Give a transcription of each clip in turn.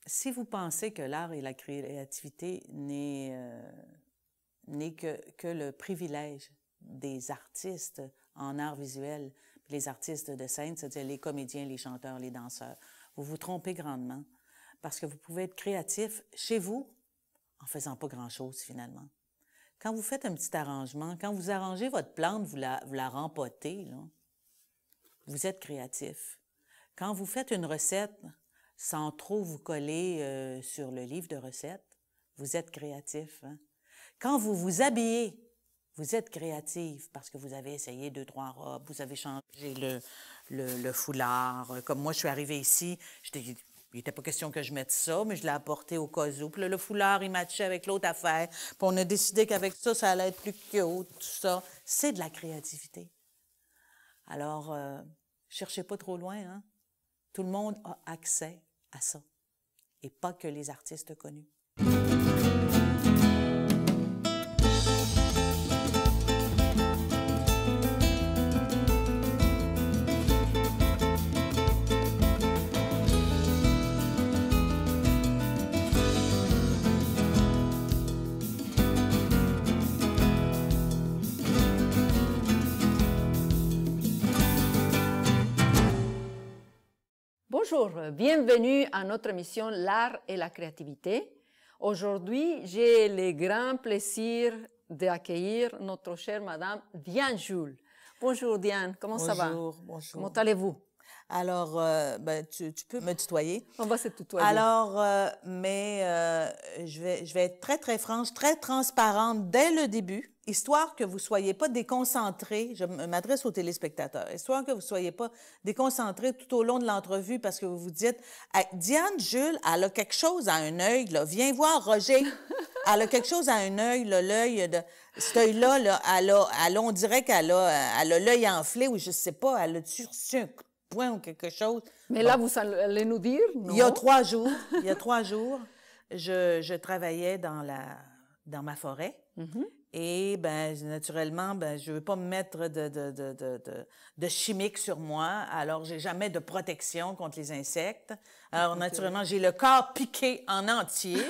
Si vous pensez que l'art et la créativité n'est que le privilège des artistes en art visuel, les artistes de scène, c'est-à-dire les comédiens, les chanteurs, les danseurs, vous vous trompez grandement parce que vous pouvez être créatif chez vous en faisant pas grand-chose finalement. Quand vous faites un petit arrangement, quand vous arrangez votre plante, vous la rempotez, là, vous êtes créatif. Quand vous faites une recette sans trop vous coller sur le livre de recettes, vous êtes créatif. Hein? Quand vous vous habillez, vous êtes créatif parce que vous avez essayé 2-3 robes, vous avez changé le foulard. Comme moi, je suis arrivée ici, il n'était pas question que je mette ça, mais je l'ai apporté au cas où. Puis là, le foulard, il matchait avec l'autre affaire. Puis on a décidé qu'avec ça, ça allait être plus cute, tout ça. C'est de la créativité. Alors, cherchez pas trop loin, hein? Tout le monde a accès à ça. Et pas que les artistes connus. Bonjour, bienvenue à notre émission L'art et la créativité. Aujourd'hui, j'ai le grand plaisir d'accueillir notre chère Madame Diane Jules. Bonjour Diane, comment ça va? Bonjour. Comment allez-vous? Alors, tu peux me tutoyer. On va se tutoyer. Alors, je vais être très, très franche, très transparente dès le début, histoire que vous ne soyez pas déconcentrés. Je m'adresse aux téléspectateurs. Histoire que vous ne soyez pas déconcentrés tout au long de l'entrevue parce que vous vous dites hey, « Diane Jules, elle a quelque chose à un œil, là. Viens voir Roger. Elle a quelque chose à un œil, là, l'œil de... Cet œil-là, là, on dirait qu'elle a l'œil enflé ou je ne sais pas, elle a-tu reçu un coup de poing ou quelque chose. » Mais bon. Là, vous allez nous dire, non? Il y a 3 jours, je travaillais dans ma forêt. Mm-hmm. Et naturellement, je veux pas me mettre de chimiques sur moi. Alors, j'ai jamais de protection contre les insectes. Alors, naturellement, j'ai le corps piqué en entier.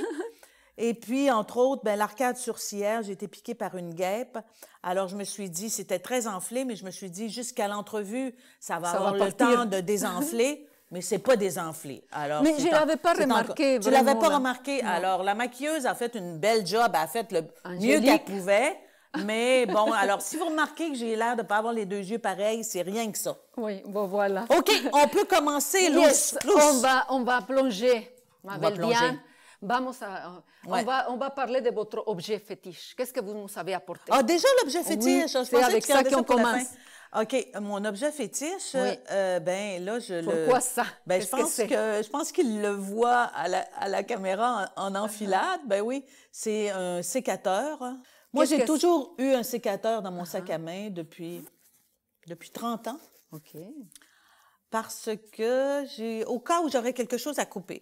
Et puis, entre autres, l'arcade sourcilière, j'ai été piquée par une guêpe. Alors, je me suis dit, c'était très enflé, mais je me suis dit, jusqu'à l'entrevue, ça va avoir le temps de désenfler. Mais c'est pas désenflé. Alors, mais je l'avais pas remarqué. Tu l'avais pas remarqué. Non. Alors, la maquilleuse a fait une belle job, elle a fait le mieux qu'elle pouvait. Mais bon, alors, si vous remarquez que j'ai l'air de pas avoir les 2 yeux pareils, c'est rien que ça. Oui, bon, voilà. OK, on peut commencer. Yes, on va plonger, ma belle Diane. On va parler de votre objet fétiche. Qu'est-ce que vous nous avez apporté? Ah, déjà l'objet fétiche. Oui, c'est avec ça qu'on commence. OK, mon objet fétiche, oui. Là, Pourquoi ça? Je pense qu'il le voit à la caméra en enfilade. Oui, c'est un sécateur. Moi, j'ai toujours eu un sécateur dans mon sac à main depuis 30 ans. OK. Parce que au cas où j'aurais quelque chose à couper.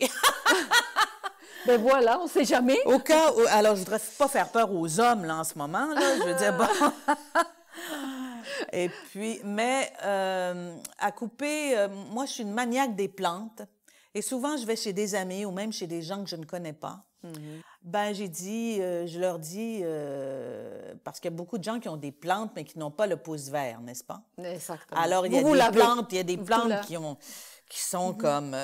Ben voilà, on ne sait jamais. Au cas où, alors je voudrais pas faire peur aux hommes là en ce moment là, je veux dire bon. Et puis, mais à couper, moi je suis une maniaque des plantes et souvent je vais chez des amis ou même chez des gens que je ne connais pas. Mm-hmm. Je leur dis, parce qu'il y a beaucoup de gens qui ont des plantes mais qui n'ont pas le pouce vert, n'est-ce pas? Exactement. Alors il y a des plantes qui sont mm-hmm. comme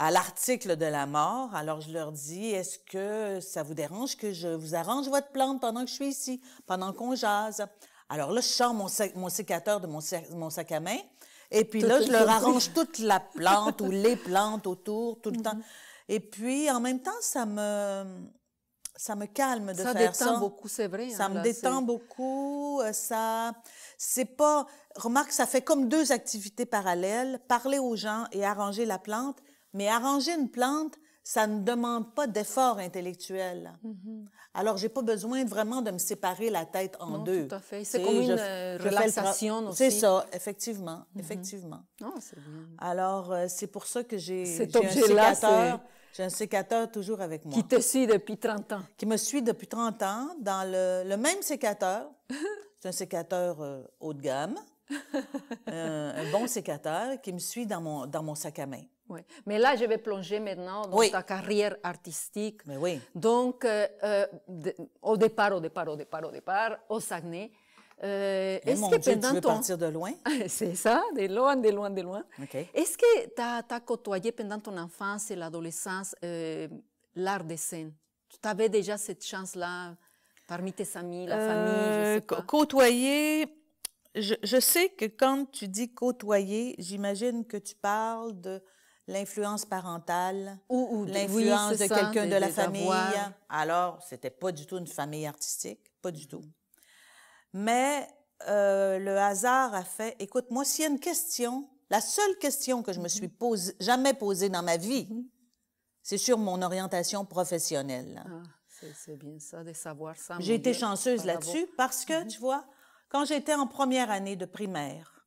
à l'article de la mort. Alors, je leur dis, est-ce que ça vous dérange que je vous arrange votre plante pendant que je suis ici, pendant qu'on jase? Alors là, je sors mon sécateur de mon sac à main et puis là, je leur arrange toute la plante ou les plantes autour, tout le temps. Et puis, en même temps, ça me calme de faire ça. Ça détend beaucoup, c'est vrai. Ça me détend beaucoup. Remarque, ça fait comme 2 activités parallèles, parler aux gens et arranger la plante. Mais arranger une plante, ça ne demande pas d'effort intellectuel. Mm-hmm. Alors, j'ai pas besoin vraiment de me séparer la tête en 2. Tout à fait. C'est comme une relaxation aussi. C'est ça, effectivement, Mm-hmm. effectivement. Non, c'est bien. Alors, c'est pour ça que j'ai un sécateur toujours avec moi. Qui te suit depuis 30 ans. Qui me suit depuis 30 ans dans le même sécateur. C'est un sécateur haut de gamme. Un bon sécateur qui me suit dans mon sac à main. Oui. Mais là, je vais plonger maintenant dans ta carrière artistique. Mais oui. Donc, au départ, au Saguenay. Mon Dieu, tu veux partir de loin? C'est ça, de loin, de loin, de loin. Okay. Est-ce que tu as côtoyé pendant ton enfance et l'adolescence l'art de scène? Tu avais déjà cette chance-là parmi tes amis, la famille, je sais pas. Côtoyer, je sais que quand tu dis côtoyer, j'imagine que tu parles de l'influence parentale, ou l'influence de quelqu'un de la famille. Alors, c'était pas du tout une famille artistique, pas du tout. Mais le hasard a fait... Écoute, moi, s'il y a une question, la seule question que je me suis jamais posée dans ma vie, c'est sur mon orientation professionnelle. C'est bien ça, de savoir ça. J'ai été chanceuse là-dessus parce que, tu vois, quand j'étais en première année de primaire,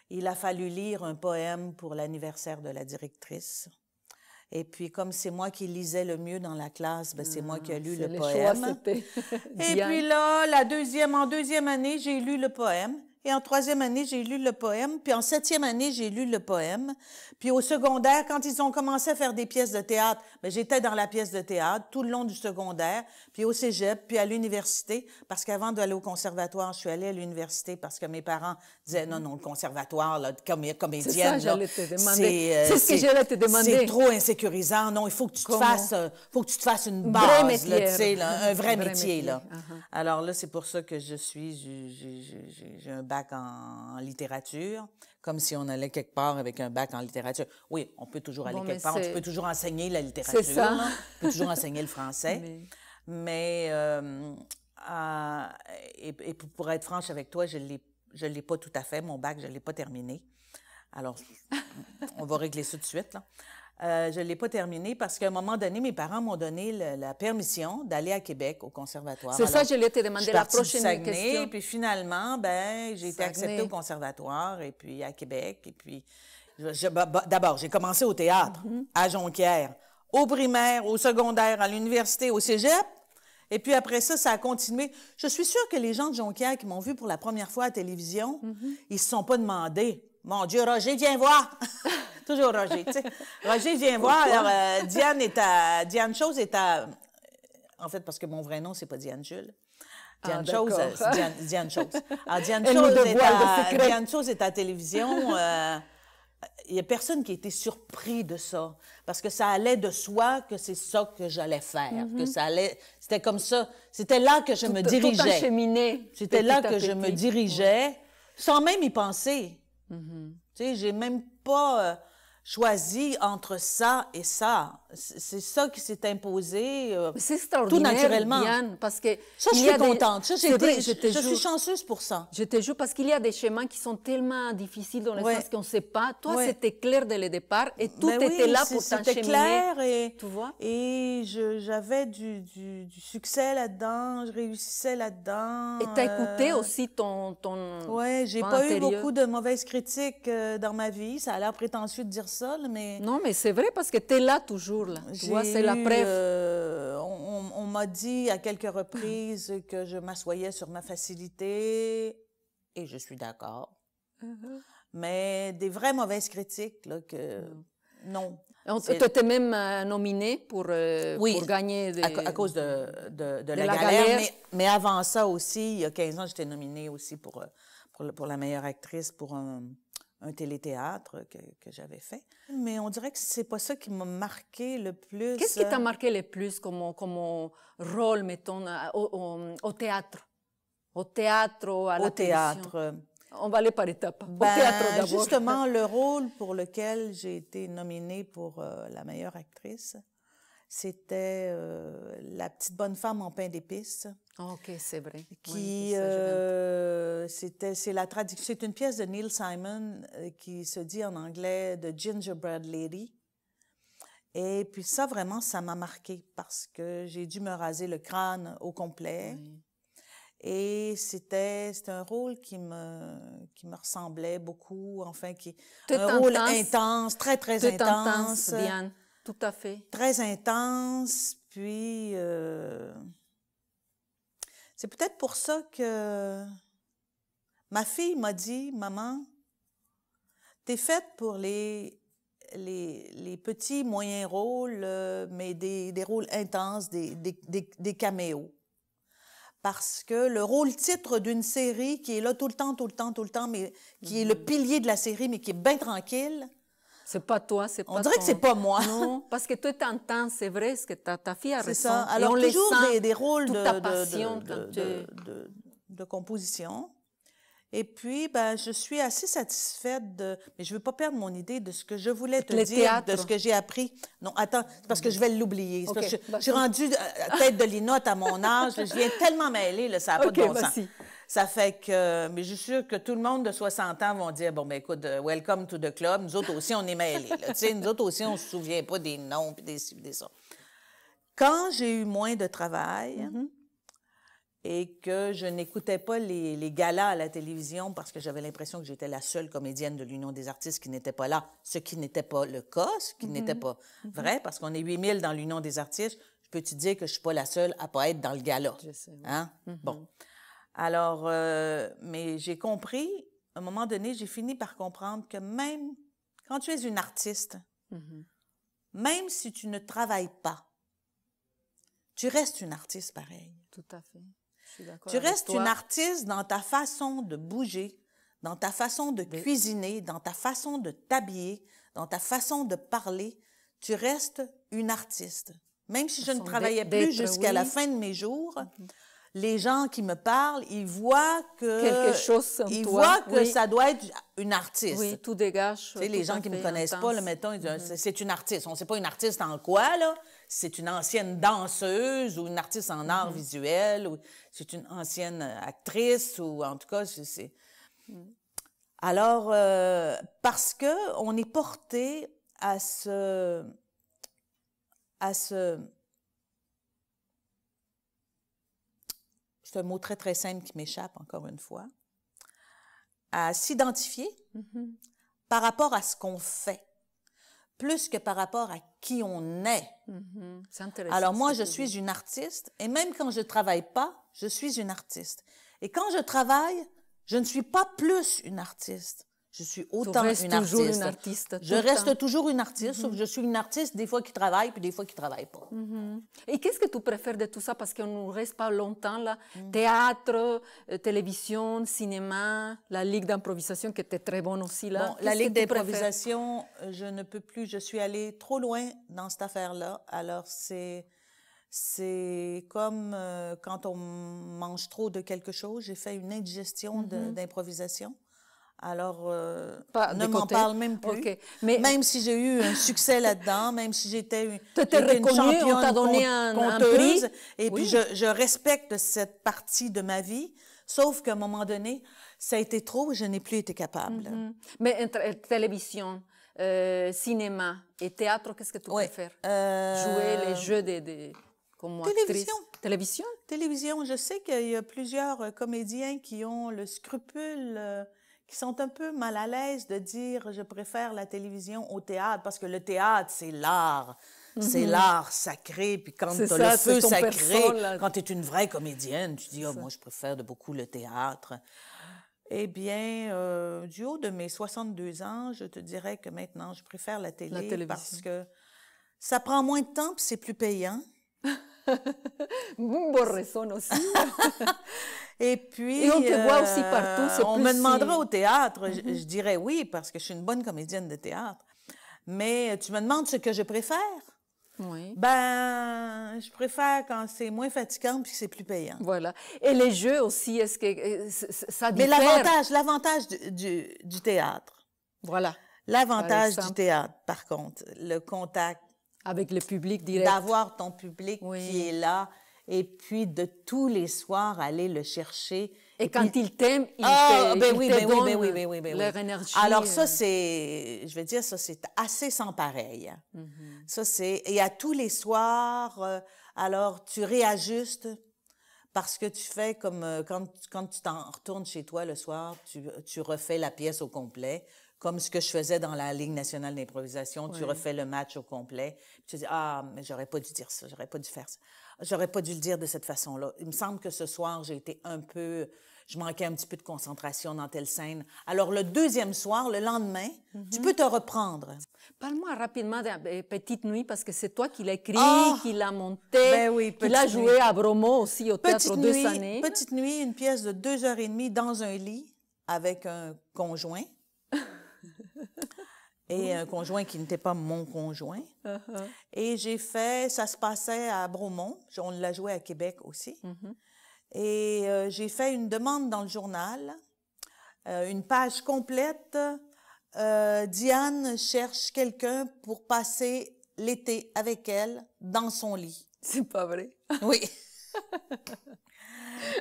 il a fallu lire un poème pour l'anniversaire de la directrice. Et puis, comme c'est moi qui lisais le mieux dans la classe, ben, c'est moi qui ai lu le poème. Et puis là, en deuxième année, j'ai lu le poème. Et en troisième année, j'ai lu le poème. Puis en septième année, j'ai lu le poème. Puis au secondaire, quand ils ont commencé à faire des pièces de théâtre, ben, j'étais dans la pièce de théâtre tout le long du secondaire, puis au cégep, puis à l'université, parce qu'avant d'aller au conservatoire, je suis allée à l'université parce que mes parents disaient non, le conservatoire, là, comédienne, c'est ça, j'allais te demander. C'est ce que j'allais te demander. C'est trop insécurisant. Non, il faut que tu te fasses une base, là, tu sais, là, un vrai métier, là. Alors là, c'est pour ça que j'ai un bac en littérature, comme si on allait quelque part avec un bac en littérature. Oui, on peut toujours aller quelque part, tu peux toujours enseigner la littérature, c'est ça. Là. Tu peux toujours enseigner le français, mais pour être franche avec toi, je l'ai pas tout à fait, mon bac, je l'ai pas terminé. Alors, on va régler ça tout de suite, là. Je ne l'ai pas terminé parce qu'à un moment donné, mes parents m'ont donné la permission d'aller à Québec au conservatoire. C'est ça, je l'ai te demandé la prochaine question. Puis finalement, ben, j'ai été acceptée au conservatoire et puis à Québec. Et puis, d'abord, j'ai commencé au théâtre à Jonquière, au primaire, au secondaire, à l'université, au cégep. Et puis après ça, ça a continué. Je suis sûre que les gens de Jonquière qui m'ont vu pour la première fois à la télévision, ils se sont pas demandé, mon Dieu, Roger, viens voir! Toujours Roger, tu sais. Roger, viens voir. Alors, Diane Chose est à... En fait, parce que mon vrai nom, c'est pas Diane Jules. Diane Chose, c'est Diane Chose. Alors, Diane Chose est à la télévision. Il y a personne qui a été surpris de ça. Parce que ça allait de soi que c'est ça que j'allais faire. Que ça allait... C'était comme ça. C'était là que je me dirigeais. Tout acheminé. C'était là que je me dirigeais, sans même y penser. Tu sais, j'ai même pas... choisi entre ça et ça. C'est ça qui s'est imposé c'est extraordinaire, tout naturellement. Diane, parce que ça, je suis contente. Ça, je suis chanceuse pour ça. Je te jure, parce qu'il y a des chemins qui sont tellement difficiles dans le sens qu'on ne sait pas. Toi, c'était clair dès le départ et tout était là pour t'encheminer. C'était clair et, tu vois? Et j'avais du succès là-dedans, je réussissais là-dedans. Et tu as écouté aussi ton oui, j'ai pas eu beaucoup de mauvaises critiques dans ma vie. Ça a l'air prétentieux de dire ça, mais... Non, mais c'est vrai parce que tu es là toujours. Là. Tu vois, c'est la preuve. On m'a dit à quelques reprises que je m'assoyais sur ma facilité et je suis d'accord. Mais des vraies mauvaises critiques, là, que... Non. Tu étais même nominée pour gagner... à cause de la galère. Mais avant ça aussi, il y a 15 ans, j'étais nominée aussi pour la meilleure actrice pour un téléthéâtre que j'avais fait. Mais on dirait que c'est pas ça qui m'a marqué le plus. Qu'est-ce qui t'a marqué le plus comme rôle, mettons, au théâtre? Au théâtre ou à la télévision? On va aller par étapes. Au théâtre d'abord. Justement, le rôle pour lequel j'ai été nominée pour la meilleure actrice, c'était La petite bonne femme en pain d'épices. OK, c'est vrai. C'est une pièce de Neil Simon qui se dit en anglais The Gingerbread Lady. Et puis ça, vraiment, ça m'a marqué parce que j'ai dû me raser le crâne au complet. Oui. Et c'était un rôle qui me ressemblait beaucoup, enfin, un rôle intense, très, très intense. Bien, tout à fait. Très intense, puis... c'est peut-être pour ça que ma fille m'a dit, « Maman, t'es faite pour les les petits, moyens rôles, mais des rôles intenses, des caméos. Parce que le rôle-titre d'une série qui est là tout le temps, mais qui est le pilier de la série, mais qui est bien tranquille... C'est pas toi, c'est pas On dirait que c'est pas moi. Non, parce que toi, t'entends, c'est vrai, ce que ta fille a raison. C'est ça. Alors, toujours des rôles de composition. Et puis, ben, je suis assez satisfaite de... Mais je ne veux pas perdre mon idée de ce que je voulais te dire, théâtre. De ce que j'ai appris. Non, attends, c'est parce que je vais l'oublier. Okay, je suis rendue tête de linotte à mon âge. Je viens tellement mêler, là, ça n'a pas de bon sens. Ça fait que... Mais je suis sûre que tout le monde de 60 ans vont dire, bon, ben écoute, welcome to the club. Nous autres aussi, on est mêlés. Tu sais, nous autres aussi, on ne se souvient pas des noms puis des ça. Quand j'ai eu moins de travail... et que je n'écoutais pas les galas à la télévision parce que j'avais l'impression que j'étais la seule comédienne de l'Union des artistes qui n'était pas là, ce qui n'était pas le cas, ce qui n'était pas vrai, parce qu'on est 8000 dans l'Union des artistes. Je peux te dire que je ne suis pas la seule à ne pas être dans le gala. Je sais, oui. Hein? Bon. Alors, mais j'ai compris, à un moment donné, j'ai fini par comprendre que même quand tu es une artiste, même si tu ne travailles pas, tu restes une artiste pareil. Tout à fait. Tu restes une artiste dans ta façon de bouger, dans ta façon de cuisiner, dans ta façon de t'habiller, dans ta façon de parler. Tu restes une artiste. Même si je ne travaillais plus jusqu'à la fin de mes jours, les gens qui me parlent, ils voient que... Quelque chose en ils toi. voient que ça doit être une artiste. Oui, tout dégage. Tu sais, les gens qui ne me connaissent pas, là, mettons, ils disent, c'est une artiste. On ne sait pas une artiste en quoi, là. C'est une ancienne danseuse ou une artiste en art visuel ou c'est une ancienne actrice ou en tout cas, c'est... Alors, parce que on est porté à ce... C'est un mot très, très simple qui m'échappe, encore une fois. À s'identifier par rapport à ce qu'on fait, plus que par rapport à qui on est. C'est intéressant. Alors moi, je suis une artiste, et même quand je ne travaille pas, je suis une artiste. Et quand je travaille, je ne suis pas plus une artiste. Je suis autant une artiste. Je reste toujours une artiste, sauf que je suis une artiste des fois qui travaille, puis des fois qui ne travaille pas. Et qu'est-ce que tu préfères de tout ça? Parce qu'on ne reste pas longtemps là. Théâtre, télévision, cinéma, la Ligue d'improvisation qui était très bonne aussi là. Bon, la Ligue d'improvisation, je ne peux plus, je suis allée trop loin dans cette affaire-là. Alors c'est comme quand on mange trop de quelque chose. J'ai fait une indigestion d'improvisation. Alors, ne m'en parle même plus. Okay. Mais, même si j'ai eu un succès là-dedans, même si j'étais une championne, on t'a donné un conteuse, prix. Et puis je respecte cette partie de ma vie, sauf qu'à un moment donné, ça a été trop et je n'ai plus été capable. Mais entre télévision, cinéma et théâtre, qu'est-ce que tu préfères? Jouer les jeux comme actrice. Télévision? Télévision. Je sais qu'il y a plusieurs comédiens qui ont le scrupule... qui sont un peu mal à l'aise de dire « je préfère la télévision au théâtre » parce que le théâtre, c'est l'art. C'est l'art sacré. Puis quand tu as le feu sacré, quand tu es une vraie comédienne, tu dis « oh, moi, je préfère de beaucoup le théâtre ». Eh bien, du haut de mes 62 ans, je te dirais que maintenant, je préfère la télé parce que ça prend moins de temps puis c'est plus payant. Bonne raison aussi. Et puis, on te voit aussi partout. On me demandera au théâtre, je dirais oui, parce que je suis une bonne comédienne de théâtre. Mais tu me demandes ce que je préfère? Oui. Ben, je préfère quand c'est moins fatigant puis que c'est plus payant. Voilà. Et les jeux aussi, est-ce que ça diffère? Mais l'avantage du théâtre. Voilà. L'avantage du théâtre, par contre, le contact. Avec le public direct. D'avoir ton public qui est là. Et puis, de tous les soirs, aller le chercher. Et quand il t'aime, il te donne leur énergie. Alors ça, je vais dire, ça, c'est assez sans pareil. Ça, et à tous les soirs, alors tu réajustes parce que tu fais comme quand tu t'en retournes chez toi le soir, tu refais la pièce au complet. Comme ce que je faisais dans la Ligue nationale d'improvisation, tu refais le match au complet. Puis tu dis, mais j'aurais pas dû dire ça, j'aurais pas dû faire ça. J'aurais pas dû le dire de cette façon-là. Il me semble que ce soir, j'ai été un peu... je manquais un petit peu de concentration dans telle scène. Alors, le deuxième soir, le lendemain, tu peux te reprendre. Parle-moi rapidement de Petite Nuit, parce que c'est toi qui l'as écrit, qui l'a monté, Ben oui, qui l'a joué à Bromo aussi au théâtre 2 années. Petite Nuit, une pièce de 2h30 dans un lit avec un conjoint. Et un conjoint qui n'était pas mon conjoint. Et j'ai fait, ça se passait à Bromont, on l'a joué à Québec aussi. Et j'ai fait une demande dans le journal, une page complète. Diane cherche quelqu'un pour passer l'été avec elle dans son lit. C'est pas vrai? Oui.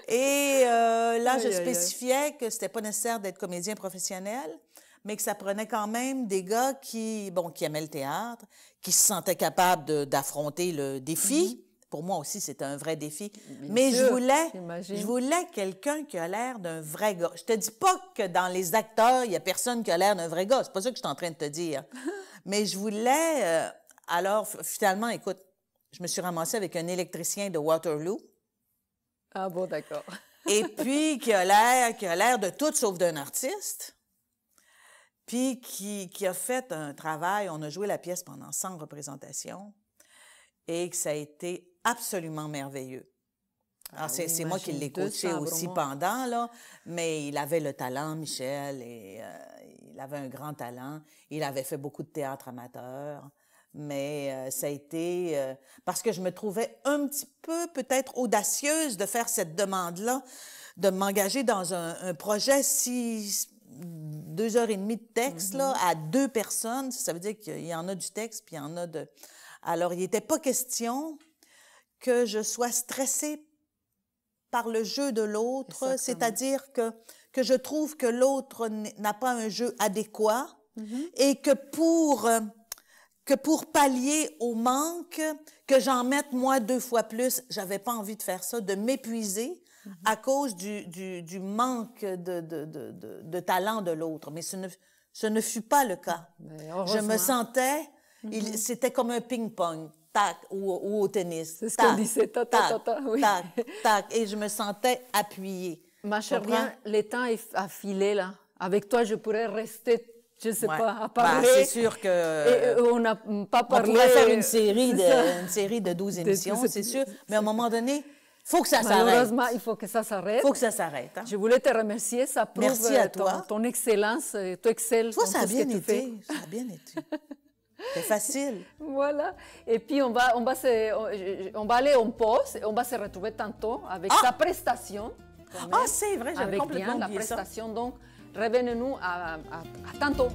Et là, je spécifiais que c'était pas nécessaire d'être comédien professionnel, mais que ça prenait quand même des gars qui aimaient le théâtre, qui se sentaient capables d'affronter le défi. Pour moi aussi, c'était un vrai défi. Mais je voulais quelqu'un qui a l'air d'un vrai gars. Je te dis pas que dans les acteurs, il y a personne qui a l'air d'un vrai gars. C'est pas ça que je suis en train de te dire. Mais je voulais... alors, finalement, écoute, je me suis ramassée avec un électricien de Waterloo. Ah bon, d'accord. Et puis, qui a l'air de tout sauf d'un artiste. Puis qui a fait un travail, on a joué la pièce pendant 100 représentations et que ça a été absolument merveilleux. Alors, c'est moi qui l'ai coaché aussi pendant, là, mais il avait le talent, Michel, et il avait un grand talent. Il avait fait beaucoup de théâtre amateur, mais ça a été... parce que je me trouvais un petit peu peut-être audacieuse de faire cette demande-là, de m'engager dans un projet si... 2h30 de texte, là, à 2 personnes, ça veut dire qu'il y en a du texte, puis il y en a de... Alors, il n'était pas question que je sois stressée par le jeu de l'autre, c'est-à-dire que je trouve que l'autre n'a pas un jeu adéquat et que pour pallier au manque, que j'en mette, moi, 2 fois plus, j'avais pas envie de faire ça, de m'épuiser à cause du manque de talent de l'autre. Mais ce ne fut pas le cas. Je me sentais... C'était comme un ping-pong, tac, ou au tennis. C'est ce qu'on disait, oui. Tac, tac, et je me sentais appuyée. Ma chère bien, le temps a filé, là. Avec toi, je pourrais rester, je ne sais pas, à parler. C'est sûr que... Et on n'a pas parlé... On pourrait faire une série de 12 émissions, c'est sûr, mais à un moment donné, il faut que ça s'arrête. Malheureusement, il faut que ça s'arrête. Il faut que ça s'arrête. Hein? Je voulais te remercier, ça prouve Merci à toi. Ton excellence, tu excelles dans tout ce que tu fais. Ça a bien été. C'est facile. Voilà. Et puis, on va aller en pause et on va se retrouver tantôt avec sa prestation. C'est vrai, j'avais complètement oublié ça. La prestation. Donc, revenez-nous à tantôt.